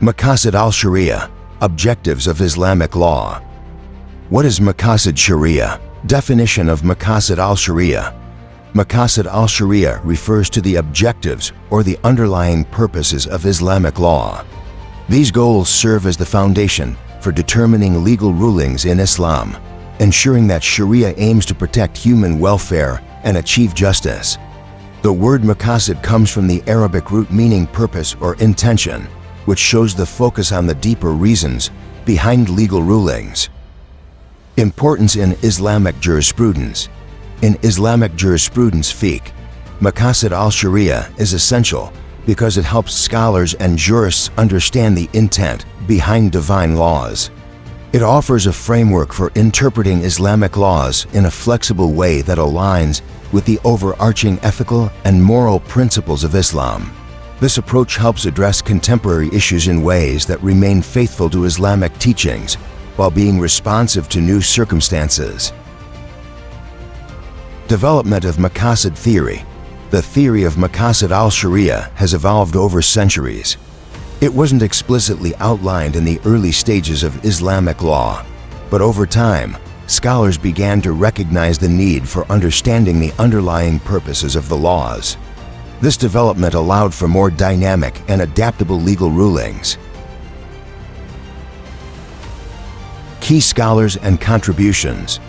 Maqasid Al-Shariah, Objectives of Islamic Law. What is Maqasid Sharia? Definition of Maqasid Al-Shariah. Maqasid Al-Shariah refers to the objectives or the underlying purposes of Islamic law. These goals serve as the foundation for determining legal rulings in Islam, ensuring that Sharia aims to protect human welfare and achieve justice. The word maqasid comes from the Arabic root meaning purpose or intention, which shows the focus on the deeper reasons behind legal rulings. Importance in Islamic jurisprudence. In Islamic jurisprudence fiqh, Maqasid al-Shariah is essential because it helps scholars and jurists understand the intent behind divine laws. It offers a framework for interpreting Islamic laws in a flexible way that aligns with the overarching ethical and moral principles of Islam. This approach helps address contemporary issues in ways that remain faithful to Islamic teachings while being responsive to new circumstances. Development of Maqasid theory. The theory of Maqasid al-Shariah has evolved over centuries. It wasn't explicitly outlined in the early stages of Islamic law, but over time, scholars began to recognize the need for understanding the underlying purposes of the laws. This development allowed for more dynamic and adaptable legal rulings. Key scholars and contributions.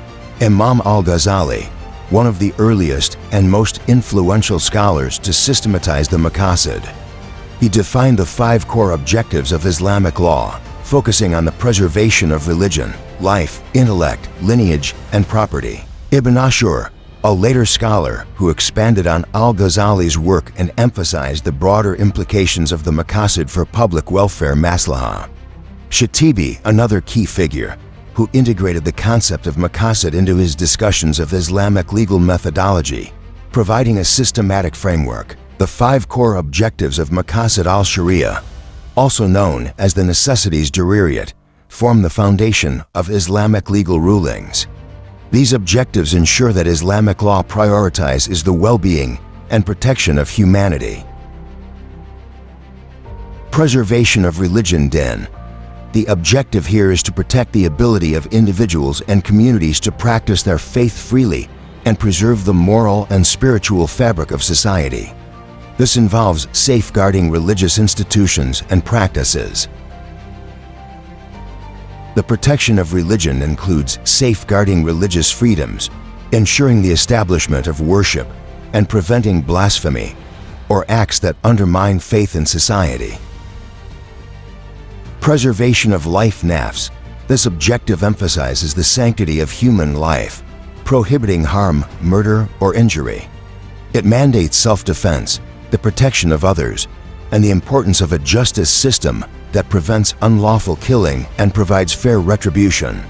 Imam al-Ghazali, one of the earliest and most influential scholars to systematize the Maqasid. He defined the 5 core objectives of Islamic law, focusing on the preservation of religion, life, intellect, lineage, and property. Ibn Ashur, a later scholar who expanded on al-Ghazali's work and emphasized the broader implications of the Maqasid for public welfare maslahah. Shatibi, another key figure, who integrated the concept of Maqasid into his discussions of Islamic legal methodology, providing a systematic framework. The 5 core objectives of Maqasid al-Shariah, also known as the necessities Daruriyat, form the foundation of Islamic legal rulings. These objectives ensure that Islamic law prioritizes the well-being and protection of humanity. Preservation of religion din. The objective here is to protect the ability of individuals and communities to practice their faith freely and preserve the moral and spiritual fabric of society. This involves safeguarding religious institutions and practices. The protection of religion includes safeguarding religious freedoms, ensuring the establishment of worship, and preventing blasphemy or acts that undermine faith in society. Preservation of life nafs. This objective emphasizes the sanctity of human life, prohibiting harm, murder, or injury. It mandates self-defense, the protection of others, and the importance of a justice system that prevents unlawful killing and provides fair retribution.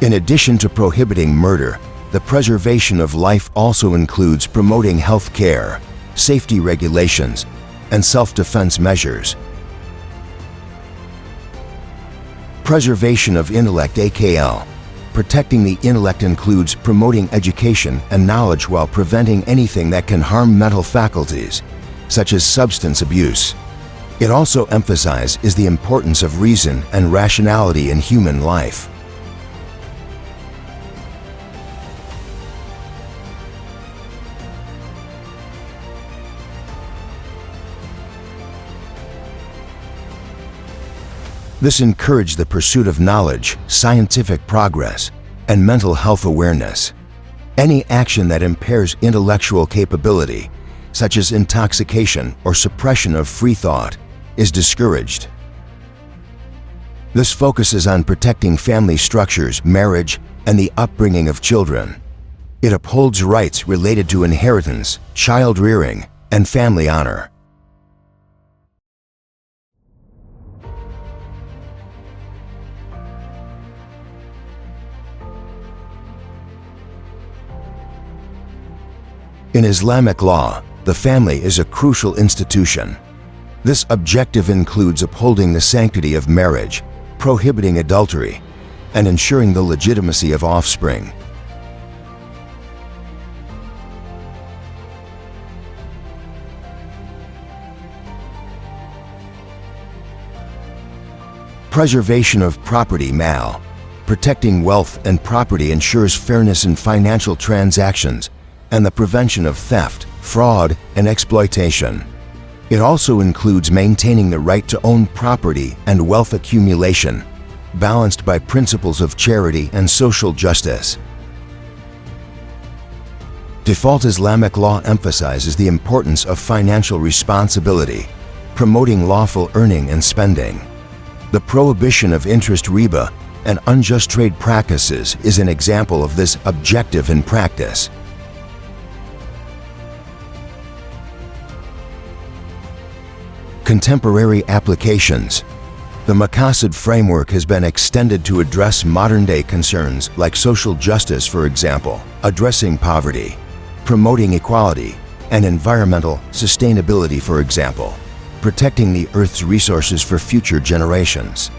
In addition to prohibiting murder, the preservation of life also includes promoting health care, safety regulations, and self-defense measures. Preservation of intellect AKL. Protecting the intellect includes promoting education and knowledge while preventing anything that can harm mental faculties, such as substance abuse. It also emphasizes the importance of reason and rationality in human life. This encouraged the pursuit of knowledge, scientific progress, and mental health awareness. Any action that impairs intellectual capability, such as intoxication or suppression of free thought, is discouraged. This focuses on protecting family structures, marriage, and the upbringing of children. It upholds rights related to inheritance, child rearing, and family honor. In Islamic law, the family is a crucial institution. This objective includes upholding the sanctity of marriage, prohibiting adultery, and ensuring the legitimacy of offspring. Preservation of property mal. Protecting wealth and property ensures fairness in financial transactions and the prevention of theft, fraud, and exploitation. It also includes maintaining the right to own property and wealth accumulation, balanced by principles of charity and social justice. Default Islamic law emphasizes the importance of financial responsibility, promoting lawful earning and spending. The prohibition of interest riba and unjust trade practices is an example of this objective in practice. Contemporary applications. The Maqasid framework has been extended to address modern-day concerns like social justice, for example, addressing poverty, promoting equality, and environmental sustainability, for example, protecting the Earth's resources for future generations.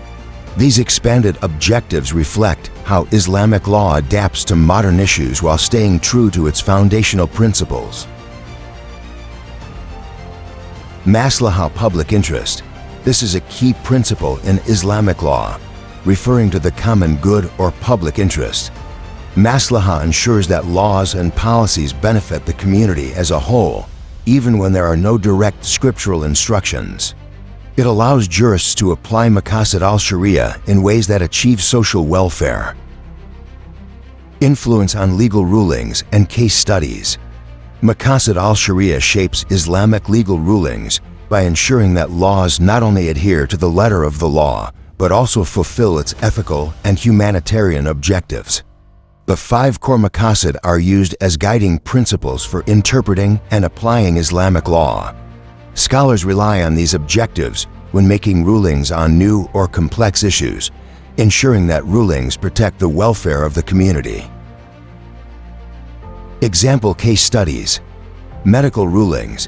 These expanded objectives reflect how Islamic law adapts to modern issues while staying true to its foundational principles. Maslahah, public interest. This is a key principle in Islamic law, referring to the common good or public interest. Maslahah ensures that laws and policies benefit the community as a whole, even when there are no direct scriptural instructions. It allows jurists to apply Maqasid Al-Shariah in ways that achieve social welfare. Influence on legal rulings and case studies. Maqasid Al-Shariah shapes Islamic legal rulings by ensuring that laws not only adhere to the letter of the law, but also fulfill its ethical and humanitarian objectives. The 5 core maqasid are used as guiding principles for interpreting and applying Islamic law. Scholars rely on these objectives when making rulings on new or complex issues, ensuring that rulings protect the welfare of the community. Example case studies. Medical rulings.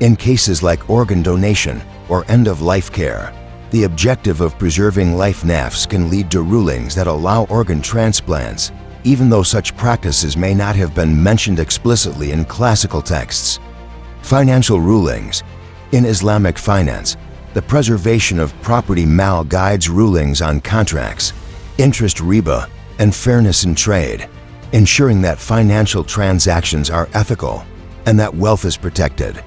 In cases like organ donation or end-of-life care, the objective of preserving life nafs can lead to rulings that allow organ transplants, even though such practices may not have been mentioned explicitly in classical texts. Financial rulings. In Islamic finance, the preservation of property mal guides rulings on contracts, interest riba, and fairness in trade, ensuring that financial transactions are ethical and that wealth is protected.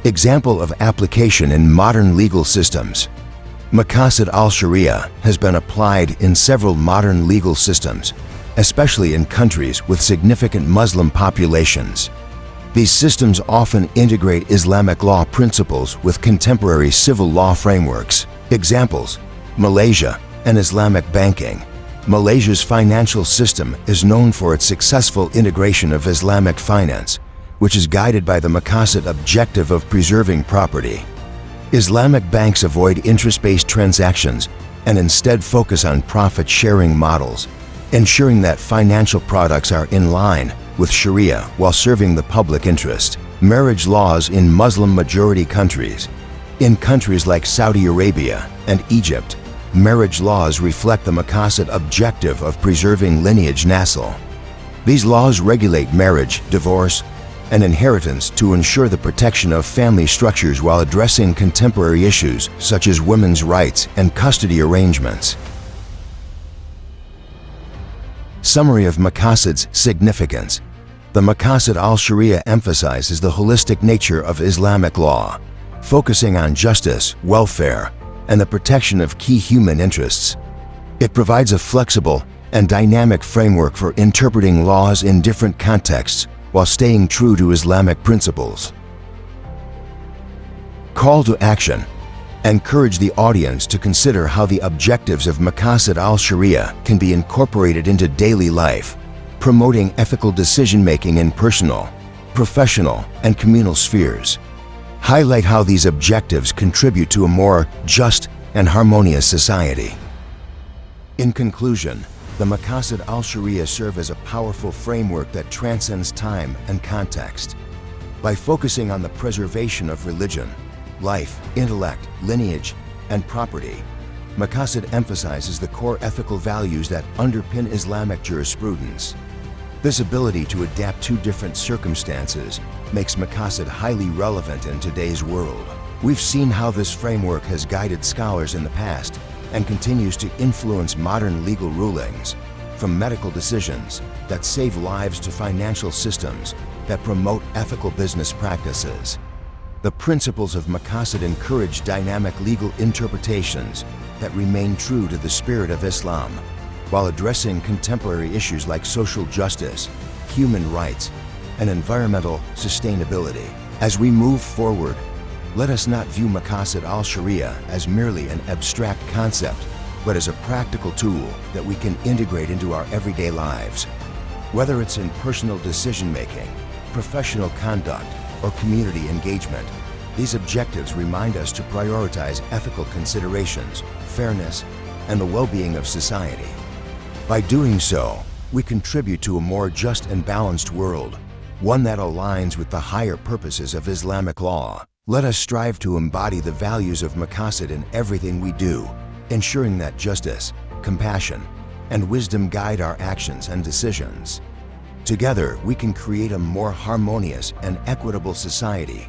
Example of application in modern legal systems. Maqasid Al-Shariah has been applied in several modern legal systems, especially in countries with significant Muslim populations. These systems often integrate Islamic law principles with contemporary civil law frameworks. Examples: Malaysia and Islamic banking. Malaysia's financial system is known for its successful integration of Islamic finance, which is guided by the Maqasid objective of preserving property. Islamic banks avoid interest-based transactions and instead focus on profit-sharing models, ensuring that financial products are in line with Sharia while serving the public interest. Marriage laws in Muslim-majority countries. In countries like Saudi Arabia and Egypt, marriage laws reflect the Maqasid objective of preserving lineage nasl. These laws regulate marriage, divorce, and inheritance to ensure the protection of family structures while addressing contemporary issues such as women's rights and custody arrangements. Summary of Maqasid's significance. The Maqasid Al-Shariah emphasizes the holistic nature of Islamic law, focusing on justice, welfare, and the protection of key human interests. It provides a flexible and dynamic framework for interpreting laws in different contexts while staying true to Islamic principles. Call to action. Encourage the audience to consider how the objectives of Maqasid Al-Shariah can be incorporated into daily life, promoting ethical decision-making in personal, professional, and communal spheres. Highlight how these objectives contribute to a more just and harmonious society. In conclusion, the Maqasid Al-Shariah serve as a powerful framework that transcends time and context. By focusing on the preservation of religion, life, intellect, lineage, and property, Maqasid emphasizes the core ethical values that underpin Islamic jurisprudence. This ability to adapt to different circumstances makes Maqasid highly relevant in today's world. We've seen how this framework has guided scholars in the past and continues to influence modern legal rulings, from medical decisions that save lives to financial systems that promote ethical business practices. The principles of Maqasid encourage dynamic legal interpretations that remain true to the spirit of Islam, while addressing contemporary issues like social justice, human rights, and environmental sustainability. As we move forward, let us not view Maqasid Al-Shariah as merely an abstract concept, but as a practical tool that we can integrate into our everyday lives. Whether it's in personal decision-making, professional conduct, or community engagement, these objectives remind us to prioritize ethical considerations, fairness, and the well-being of society. By doing so, we contribute to a more just and balanced world, one that aligns with the higher purposes of Islamic law. Let us strive to embody the values of Maqasid in everything we do, ensuring that justice, compassion, and wisdom guide our actions and decisions. Together, we can create a more harmonious and equitable society,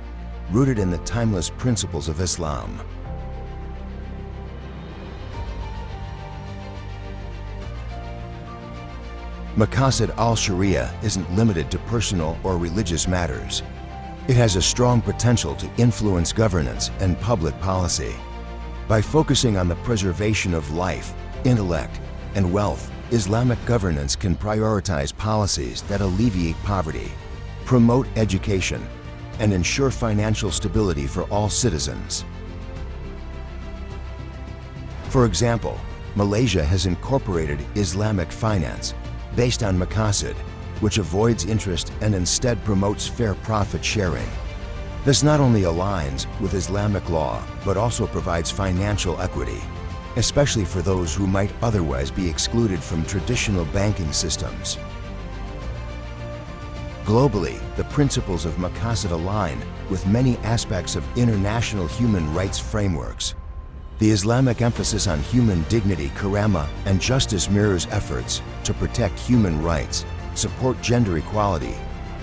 rooted in the timeless principles of Islam. Maqasid Al-Shariah isn't limited to personal or religious matters. It has a strong potential to influence governance and public policy. By focusing on the preservation of life, intellect, and wealth, Islamic governance can prioritize policies that alleviate poverty, promote education, and ensure financial stability for all citizens. For example, Malaysia has incorporated Islamic finance based on Maqasid, which avoids interest and instead promotes fair profit sharing. This not only aligns with Islamic law, but also provides financial equity, especially for those who might otherwise be excluded from traditional banking systems. Globally, the principles of Maqasid align with many aspects of international human rights frameworks. The Islamic emphasis on human dignity, karama, and justice mirrors efforts to protect human rights, support gender equality,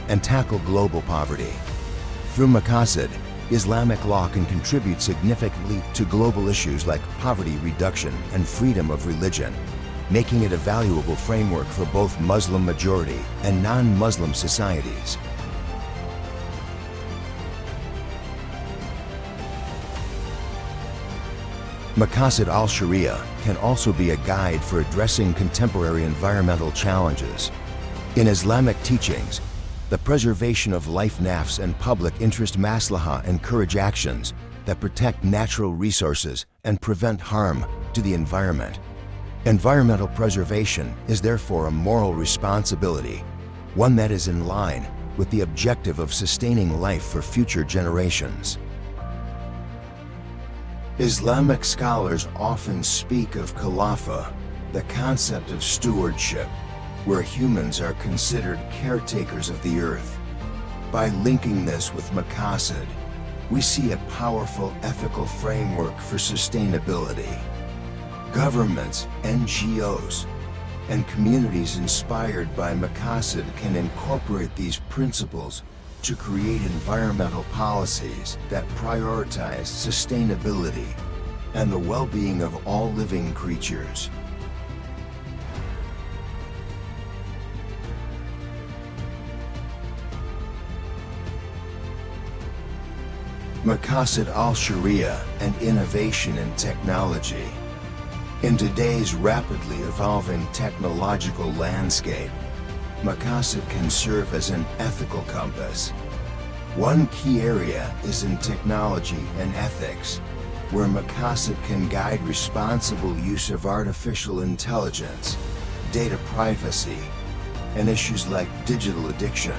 and tackle global poverty. Through Maqasid, Islamic law can contribute significantly to global issues like poverty reduction and freedom of religion, making it a valuable framework for both Muslim majority and non-Muslim societies. Maqasid Al-Shariah can also be a guide for addressing contemporary environmental challenges. In Islamic teachings, the preservation of life nafs and public interest maslaha encourage actions that protect natural resources and prevent harm to the environment. Environmental preservation is therefore a moral responsibility, one that is in line with the objective of sustaining life for future generations. Islamic scholars often speak of Khilafah, the concept of stewardship, where humans are considered caretakers of the earth. By linking this with Maqasid, we see a powerful ethical framework for sustainability. Governments, NGOs, and communities inspired by Maqasid can incorporate these principles to create environmental policies that prioritize sustainability and the well-being of all living creatures. Maqasid Al-Shariah and innovation in technology. In today's rapidly evolving technological landscape, Maqasid can serve as an ethical compass. One key area is in technology and ethics, where Maqasid can guide responsible use of artificial intelligence, data privacy, and issues like digital addiction.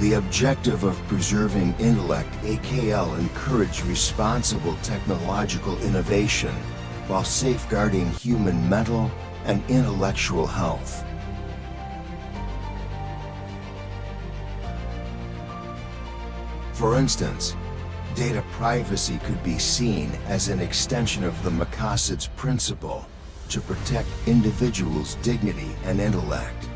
The objective of preserving intellect AKL encourage responsible technological innovation while safeguarding human mental and intellectual health. For instance, Data privacy could be seen as an extension of the Maqasid's principle to protect individuals' dignity and intellect.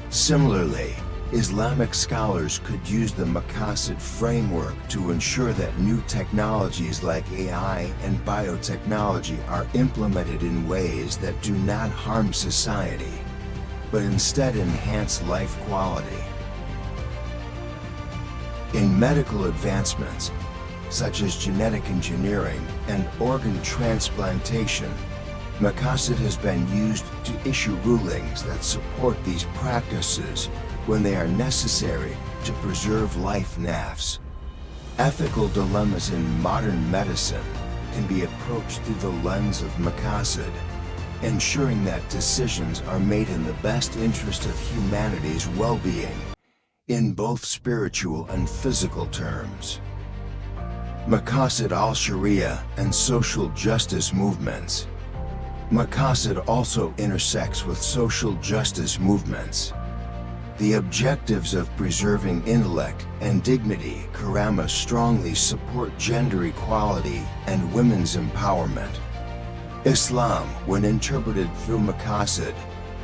Similarly, Islamic scholars could use the Maqasid framework to ensure that new technologies like AI and biotechnology are implemented in ways that do not harm society, but instead enhance life quality. In medical advancements, such as genetic engineering and organ transplantation, Maqasid has been used to issue rulings that support these practices when they are necessary to preserve life nafs. Ethical dilemmas in modern medicine can be approached through the lens of Maqasid, ensuring that decisions are made in the best interest of humanity's well-being, in both spiritual and physical terms. Maqasid Al-Shariah and social justice movements. Maqasid also intersects with social justice movements. The objectives of preserving intellect and dignity Karama strongly support gender equality and women's empowerment. Islam, when interpreted through Maqasid,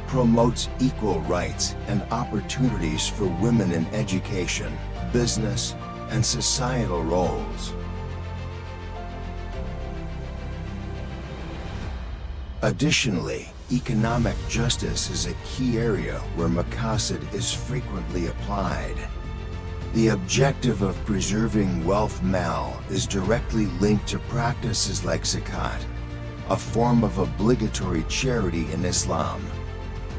promotes equal rights and opportunities for women in education, business, and societal roles. Additionally, economic justice is a key area where Maqasid is frequently applied. The objective of preserving wealth mal is directly linked to practices like zakat, a form of obligatory charity in Islam.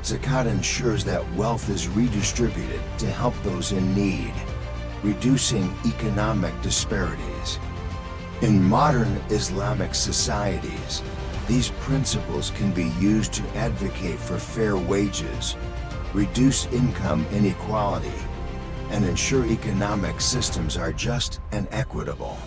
Zakat ensures that wealth is redistributed to help those in need, reducing economic disparities. In modern Islamic societies, these principles can be used to advocate for fair wages, reduce income inequality, and ensure economic systems are just and equitable.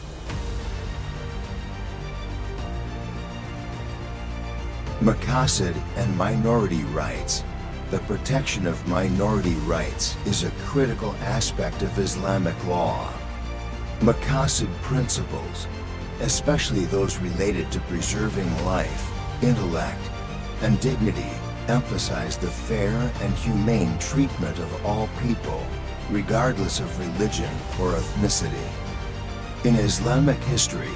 Maqasid and minority rights. The protection of minority rights is a critical aspect of Islamic law. Maqasid principles, especially those related to preserving life, intellect, and dignity, emphasize the fair and humane treatment of all people, regardless of religion or ethnicity. In Islamic history,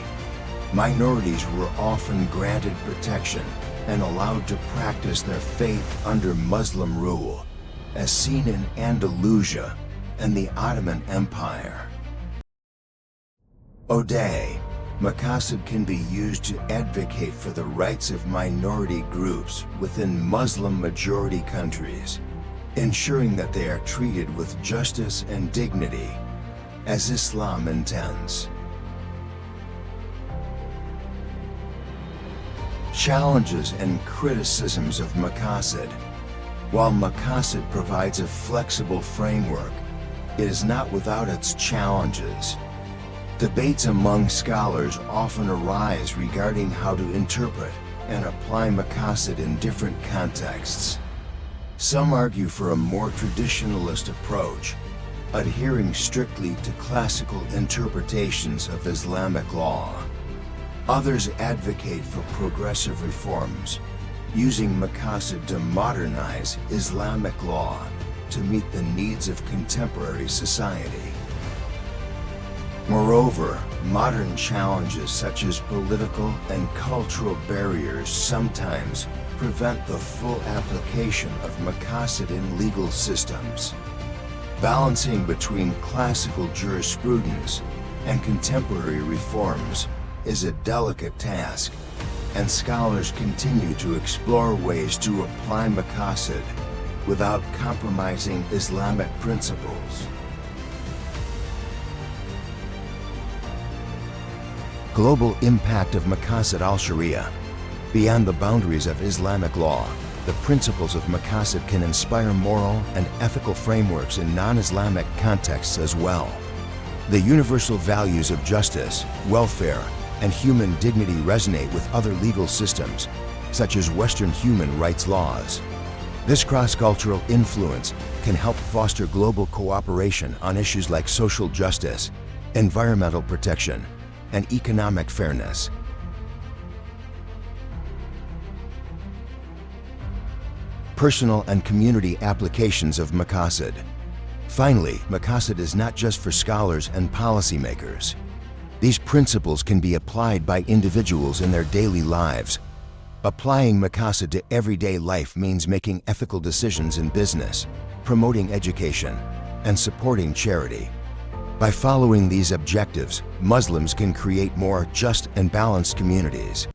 minorities were often granted protection and allowed to practice their faith under Muslim rule, as seen in Andalusia and the Ottoman Empire. Today, Maqasid can be used to advocate for the rights of minority groups within Muslim-majority countries, ensuring that they are treated with justice and dignity, as Islam intends. Challenges and criticisms of Maqasid. While Maqasid provides a flexible framework, it is not without its challenges. Debates among scholars often arise regarding how to interpret and apply Maqasid in different contexts. Some argue for a more traditionalist approach, adhering strictly to classical interpretations of Islamic law. Others advocate for progressive reforms, using Maqasid to modernize Islamic law to meet the needs of contemporary society. Moreover, modern challenges such as political and cultural barriers sometimes prevent the full application of Maqasid in legal systems. Balancing between classical jurisprudence and contemporary reforms is a delicate task, and scholars continue to explore ways to apply Maqasid without compromising Islamic principles. Global impact of Maqasid Al-Shariah. Beyond the boundaries of Islamic law, the principles of Maqasid can inspire moral and ethical frameworks in non-Islamic contexts as well. The universal values of justice, welfare, and human dignity resonate with other legal systems, such as Western human rights laws. This cross-cultural influence can help foster global cooperation on issues like social justice, environmental protection, and economic fairness. Personal and community applications of Maqasid. Finally, Maqasid is not just for scholars and policymakers. These principles can be applied by individuals in their daily lives. Applying Maqasid to everyday life means making ethical decisions in business, promoting education, and supporting charity. By following these objectives, Muslims can create more just and balanced communities.